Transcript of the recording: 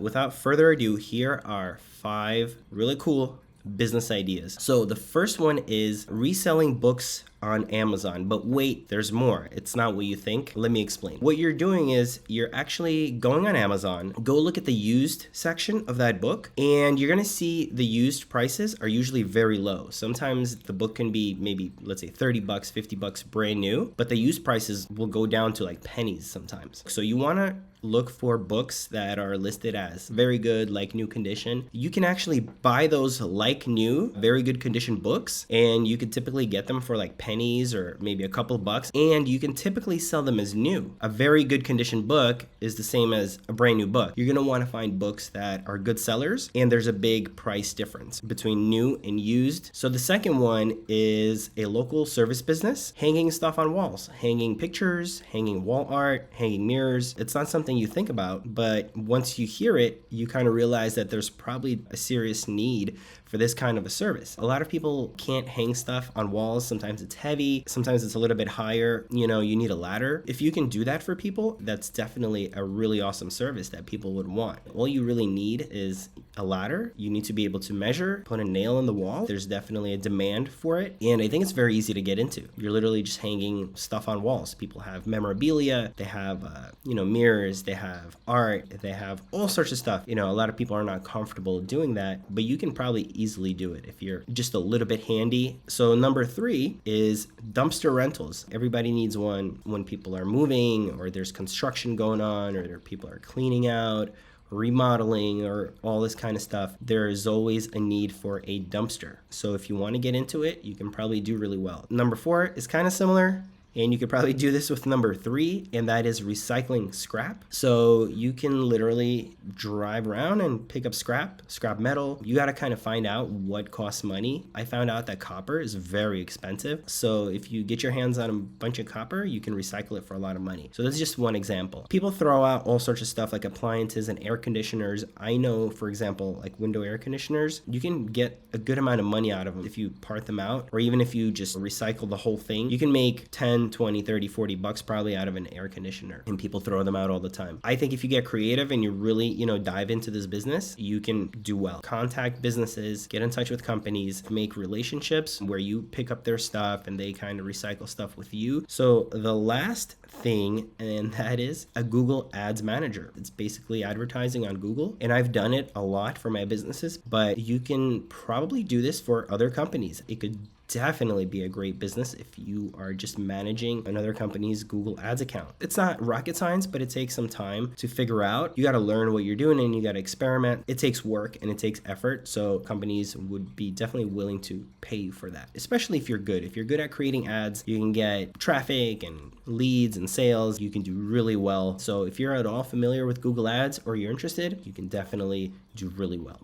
without further ado, here are 5 really cool business ideas. So the first one is reselling books on Amazon. But wait, there's more. It's not what you think. Let me explain. What you're doing is you're actually going on Amazon, go look at the used section of that book, and you're going to see the used prices are usually very low. Sometimes the book can be maybe, let's say $30, $50 brand new, but the used prices will go down to like pennies sometimes. So you want to look for books that are listed as very good, like new condition. You can actually buy those like new, very good condition books, and you could typically get them for like pennies or maybe a couple bucks, and you can typically sell them as new. A very good condition book is the same as a brand new book. You're going to want to find books that are good sellers, and there's a big price difference between new and used. So the second one is a local service business, hanging stuff on walls, hanging pictures, hanging wall art, hanging mirrors. It's not something you think about, but once you hear it, you kind of realize that there's probably a serious need for this kind of a service. A lot of people can't hang stuff on walls. Sometimes it's heavy, sometimes it's a little bit higher. You need a ladder. If you can do that for people, that's definitely a really awesome service that people would want. All you really need is a ladder. You need to be able to measure, put a nail in the wall. There's definitely a demand for it, and I think it's very easy to get into. You're literally just hanging stuff on walls. People have memorabilia, they have mirrors, they have art, they have all sorts of stuff. A lot of people are not comfortable doing that, but you can probably easily do it if you're just a little bit handy. So number 3 is dumpster rentals. Everybody needs one when people are moving, or there's construction going on, or people are cleaning out, remodeling, or all this kind of stuff. There is always a need for a dumpster. So if you want to get into it, you can probably do really well. Number 4 is kind of similar, and you could probably do this with number 3, and that is recycling scrap. So you can literally drive around and pick up scrap metal. You got to kind of find out what costs money. I found out that copper is very expensive. So if you get your hands on a bunch of copper, you can recycle it for a lot of money. So that's just one example. People throw out all sorts of stuff like appliances and air conditioners. I know, for example, like window air conditioners, you can get a good amount of money out of them if you part them out, or even if you just recycle the whole thing. You can make 10, 20, 30, 40 bucks probably out of an air conditioner, and people throw them out all the time. I think if you get creative and you really, dive into this business, you can do well. Contact businesses, get in touch with companies, make relationships where you pick up their stuff and they kind of recycle stuff with you. So the last thing, and that is a Google Ads Manager. It's basically advertising on Google, and I've done it a lot for my businesses, but you can probably do this for other companies. It could definitely be a great business if you are just managing another company's Google Ads account. It's not rocket science, but it takes some time to figure out. You got to learn what you're doing, and you got to experiment. It takes work and it takes effort, so companies would be definitely willing to pay you for that, especially if you're good. If you're good at creating ads, you can get traffic and leads and sales. You can do really well. So if you're at all familiar with Google Ads or you're interested, you can definitely do really well.